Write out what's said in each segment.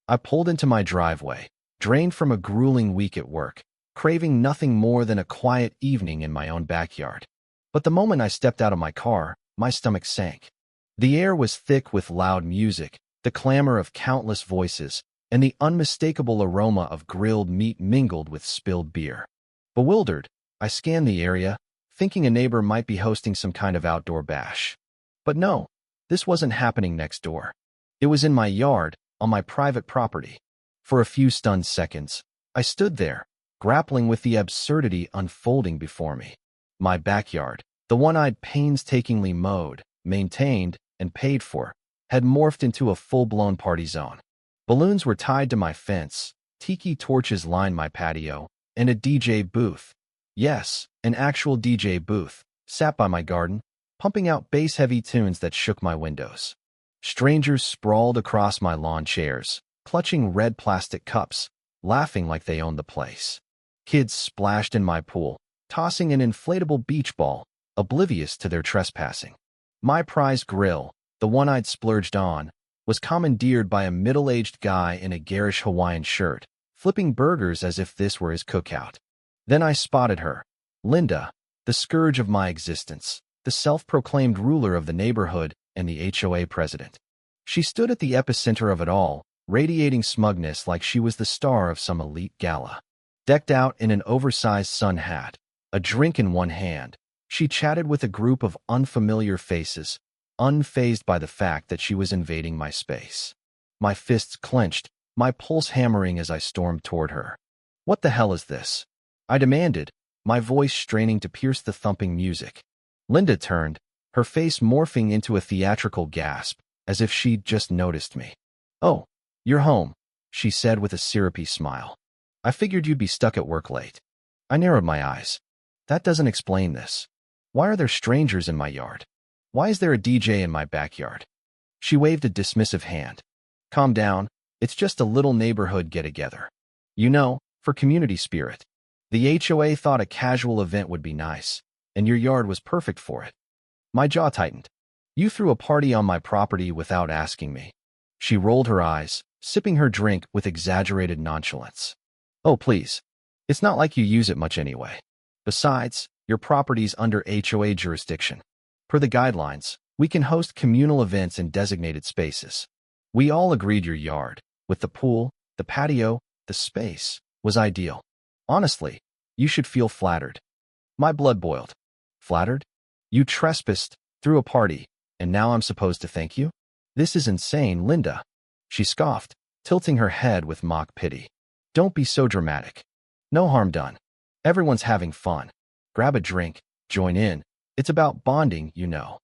I pulled into my driveway, drained from a grueling week at work, craving nothing more than a quiet evening in my own backyard. But the moment I stepped out of my car, my stomach sank. The air was thick with loud music, the clamor of countless voices, and the unmistakable aroma of grilled meat mingled with spilled beer. Bewildered, I scanned the area, thinking a neighbor might be hosting some kind of outdoor bash. But no, this wasn't happening next door. It was in my yard, on my private property. For a few stunned seconds, I stood there, grappling with the absurdity unfolding before me. My backyard, the one I'd painstakingly mowed, maintained, and paid for, had morphed into a full-blown party zone. Balloons were tied to my fence, tiki torches lined my patio, and a DJ booth, yes, an actual DJ booth, sat by my garden, pumping out bass-heavy tunes that shook my windows. Strangers sprawled across my lawn chairs, clutching red plastic cups, laughing like they owned the place. Kids splashed in my pool, tossing an inflatable beach ball, oblivious to their trespassing. My prized grill, the one I'd splurged on, was commandeered by a middle-aged guy in a garish Hawaiian shirt, flipping burgers as if this were his cookout. Then I spotted her, Linda, the scourge of my existence, the self-proclaimed ruler of the neighborhood and the HOA president. She stood at the epicenter of it all, radiating smugness like she was the star of some elite gala. Decked out in an oversized sun hat, a drink in one hand, she chatted with a group of unfamiliar faces, unfazed by the fact that she was invading my space. My fists clenched, my pulse hammering as I stormed toward her. "What the hell is this?" I demanded, my voice straining to pierce the thumping music. Linda turned, her face morphing into a theatrical gasp, as if she'd just noticed me. "Oh, you're home," she said with a syrupy smile. "I figured you'd be stuck at work late." I narrowed my eyes. "That doesn't explain this. Why are there strangers in my yard? Why is there a DJ in my backyard?" She waved a dismissive hand. "Calm down, it's just a little neighborhood get-together. You know, for community spirit. The HOA thought a casual event would be nice, and your yard was perfect for it." My jaw tightened. "You threw a party on my property without asking me." She rolled her eyes, sipping her drink with exaggerated nonchalance. "Oh, please. It's not like you use it much anyway. Besides, your property's under HOA jurisdiction. Per the guidelines, we can host communal events in designated spaces. We all agreed your yard, with the pool, the patio, the space, was ideal. Honestly, you should feel flattered." My blood boiled. "Flattered? You trespassed, threw a party, and now I'm supposed to thank you? This is insane, Linda." She scoffed, tilting her head with mock pity. "Don't be so dramatic. No harm done. Everyone's having fun. Grab a drink, join in. It's about bonding, you know."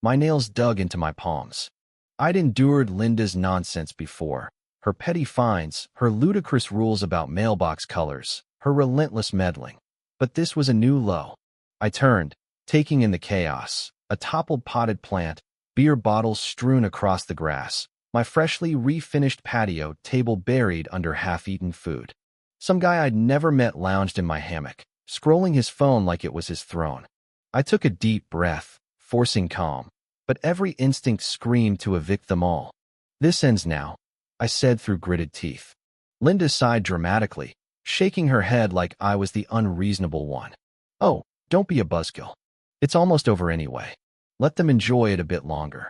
My nails dug into my palms. I'd endured Linda's nonsense before. Her petty fines, her ludicrous rules about mailbox colors, her relentless meddling. But this was a new low. I turned, taking in the chaos, a toppled potted plant, beer bottles strewn across the grass, my freshly refinished patio table buried under half-eaten food. Some guy I'd never met lounged in my hammock, scrolling his phone like it was his throne. I took a deep breath, forcing calm, but every instinct screamed to evict them all. "This ends now," I said through gritted teeth. Linda sighed dramatically, shaking her head like I was the unreasonable one. "Oh, don't be a buzzkill. It's almost over anyway. Let them enjoy it a bit longer."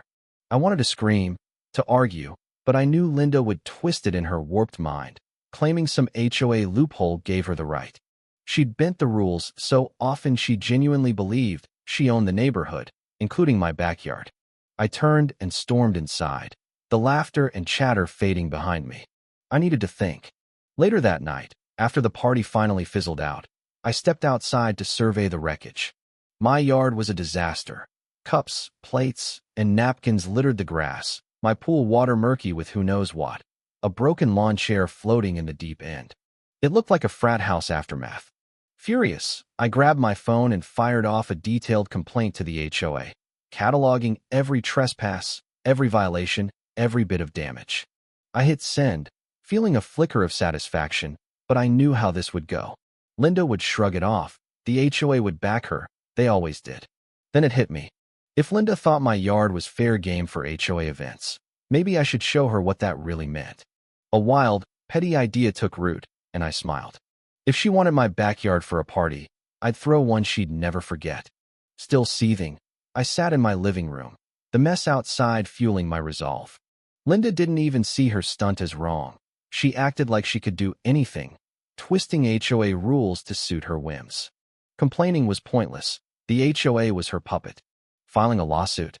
I wanted to scream, to argue, but I knew Linda would twist it in her warped mind, claiming some HOA loophole gave her the right. She'd bent the rules so often she genuinely believed she owned the neighborhood, including my backyard. I turned and stormed inside, the laughter and chatter fading behind me. I needed to think. Later that night, after the party finally fizzled out, I stepped outside to survey the wreckage. My yard was a disaster. Cups, plates, and napkins littered the grass, my pool water murky with who knows what, a broken lawn chair floating in the deep end. It looked like a frat house aftermath. Furious, I grabbed my phone and fired off a detailed complaint to the HOA, cataloging every trespass, every violation, every bit of damage. I hit send, feeling a flicker of satisfaction, but I knew how this would go. Linda would shrug it off, the HOA would back her, they always did. Then it hit me. If Linda thought my yard was fair game for HOA events, maybe I should show her what that really meant. A wild, petty idea took root, and I smiled. If she wanted my backyard for a party, I'd throw one she'd never forget. Still seething, I sat in my living room, the mess outside fueling my resolve. Linda didn't even see her stunt as wrong. She acted like she could do anything, twisting HOA rules to suit her whims. Complaining was pointless. The HOA was her puppet. Filing a lawsuit?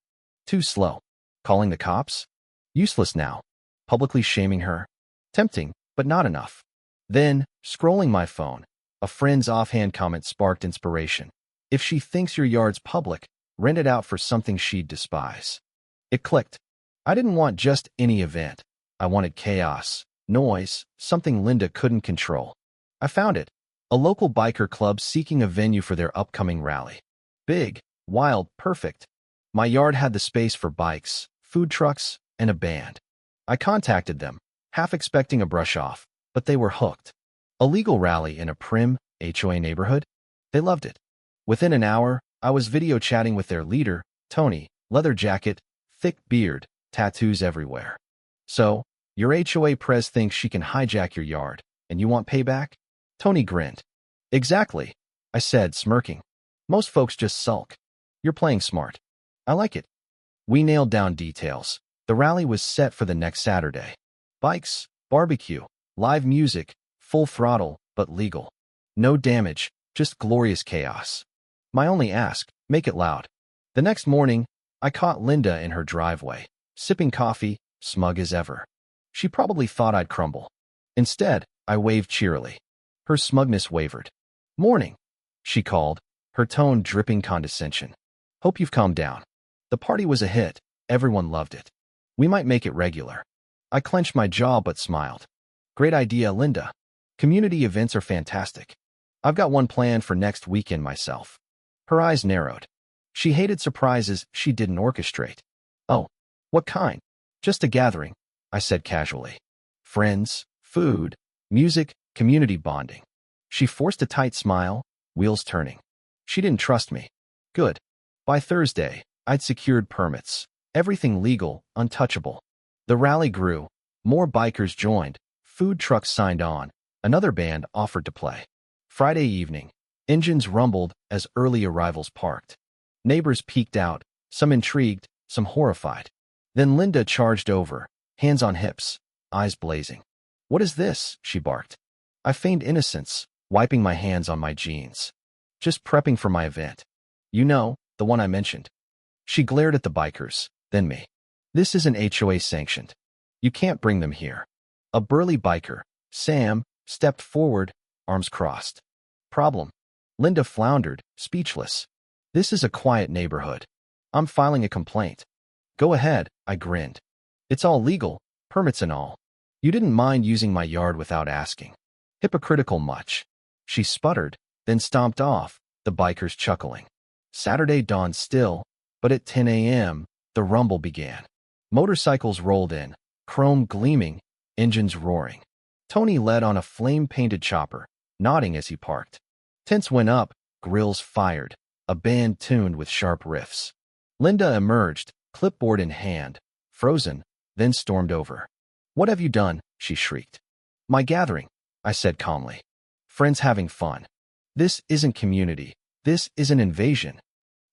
Too slow. Calling the cops? Useless now. Publicly shaming her? Tempting, but not enough. Then, scrolling my phone, a friend's offhand comment sparked inspiration. If she thinks your yard's public, rent it out for something she'd despise. It clicked. I didn't want just any event. I wanted chaos, noise, something Linda couldn't control. I found it. A local biker club seeking a venue for their upcoming rally. Big, wild, perfect. My yard had the space for bikes, food trucks, and a band. I contacted them, half expecting a brush-off, but they were hooked. A legal rally in a prim HOA neighborhood? They loved it. Within an hour, I was video chatting with their leader, Tony, leather jacket, thick beard, tattoos everywhere. So, your HOA pres thinks she can hijack your yard, and you want payback? Tony grinned. Exactly, I said, smirking. Most folks just sulk. You're playing smart. I like it. We nailed down details. The rally was set for the next Saturday. Bikes, barbecue, live music, full throttle, but legal. No damage, just glorious chaos. My only ask, make it loud. The next morning, I caught Linda in her driveway, sipping coffee, smug as ever. She probably thought I'd crumble. Instead, I waved cheerily. Her smugness wavered. Morning, she called, her tone dripping condescension. Hope you've calmed down. The party was a hit. Everyone loved it. We might make it regular. I clenched my jaw but smiled. Great idea, Linda. Community events are fantastic. I've got one planned for next weekend myself. Her eyes narrowed. She hated surprises she didn't orchestrate. Oh, what kind? Just a gathering, I said casually. Friends, food, music, community bonding. She forced a tight smile, wheels turning. She didn't trust me. Good. By Thursday, I'd secured permits. Everything legal, untouchable. The rally grew. More bikers joined. Food trucks signed on. Another band offered to play. Friday evening, engines rumbled as early arrivals parked. Neighbors peeked out, some intrigued, some horrified. Then Linda charged over, hands on hips, eyes blazing. What is this? She barked. I feigned innocence, wiping my hands on my jeans. Just prepping for my event. You know, the one I mentioned. She glared at the bikers, then me. This isn't HOA sanctioned. You can't bring them here. A burly biker, Sam, stepped forward, arms crossed. Problem. Linda floundered, speechless. This is a quiet neighborhood. I'm filing a complaint. Go ahead, I grinned. It's all legal, permits and all. You didn't mind using my yard without asking. Hypocritical much. She sputtered, then stomped off, the bikers chuckling. Saturday dawned still, but at 10 a.m., the rumble began. Motorcycles rolled in, chrome gleaming, engines roaring. Tony led on a flame-painted chopper, nodding as he parked. Tents went up, grills fired, a band tuned with sharp riffs. Linda emerged, clipboard in hand, frozen, then stormed over. What have you done? She shrieked. My gathering, I said calmly. Friends having fun. This isn't community. This is an invasion.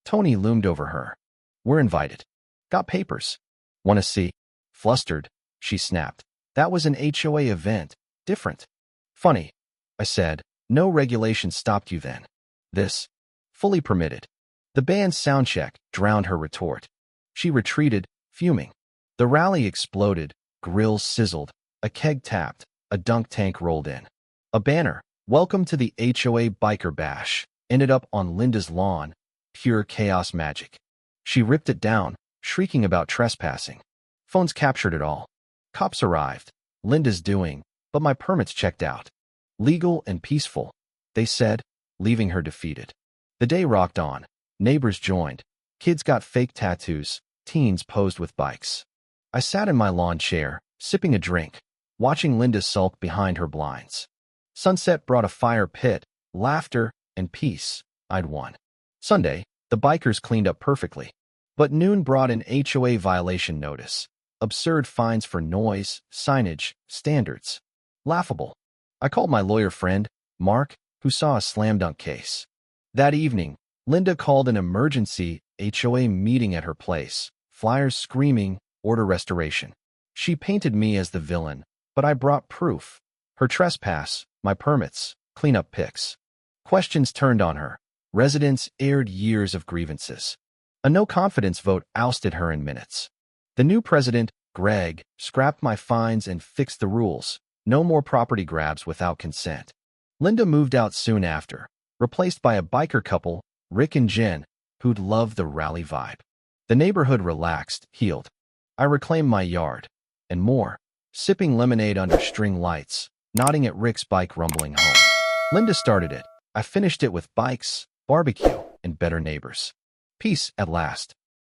Tony loomed over her. We're invited. Got papers. Want to see? Flustered, she snapped. That was an HOA event. Different. Funny, I said. No regulation stopped you then. This. Fully permitted. The band's soundcheck drowned her retort. She retreated, fuming. The rally exploded, grills sizzled, a keg tapped, a dunk tank rolled in. A banner, Welcome to the HOA Biker Bash, ended up on Linda's lawn, pure chaos magic. She ripped it down, shrieking about trespassing. Phones captured it all. Cops arrived. Linda's doing, but my permits checked out. Legal and peaceful, they said, leaving her defeated. The day rocked on. Neighbors joined. Kids got fake tattoos. Teens posed with bikes. I sat in my lawn chair, sipping a drink, watching Linda sulk behind her blinds. Sunset brought a fire pit, laughter, and peace. I'd won. Sunday, the bikers cleaned up perfectly. But noon brought an HOA violation notice. Absurd fines for noise, signage, standards. Laughable. I called my lawyer friend, Mark, who saw a slam dunk case. That evening, Linda called an emergency HOA meeting at her place, flyers screaming, order restoration. She painted me as the villain, but I brought proof. Her trespass, my permits, cleanup pics. Questions turned on her. Residents aired years of grievances. A no-confidence vote ousted her in minutes. The new president, Greg, scrapped my fines and fixed the rules. No more property grabs without consent. Linda moved out soon after, replaced by a biker couple, Rick and Jen, who'd loved the rally vibe. The neighborhood relaxed, healed. I reclaimed my yard. And more. Sipping lemonade under string lights, nodding at Rick's bike rumbling home. Linda started it. I finished it with bikes, barbecue, and better neighbors. Peace at last.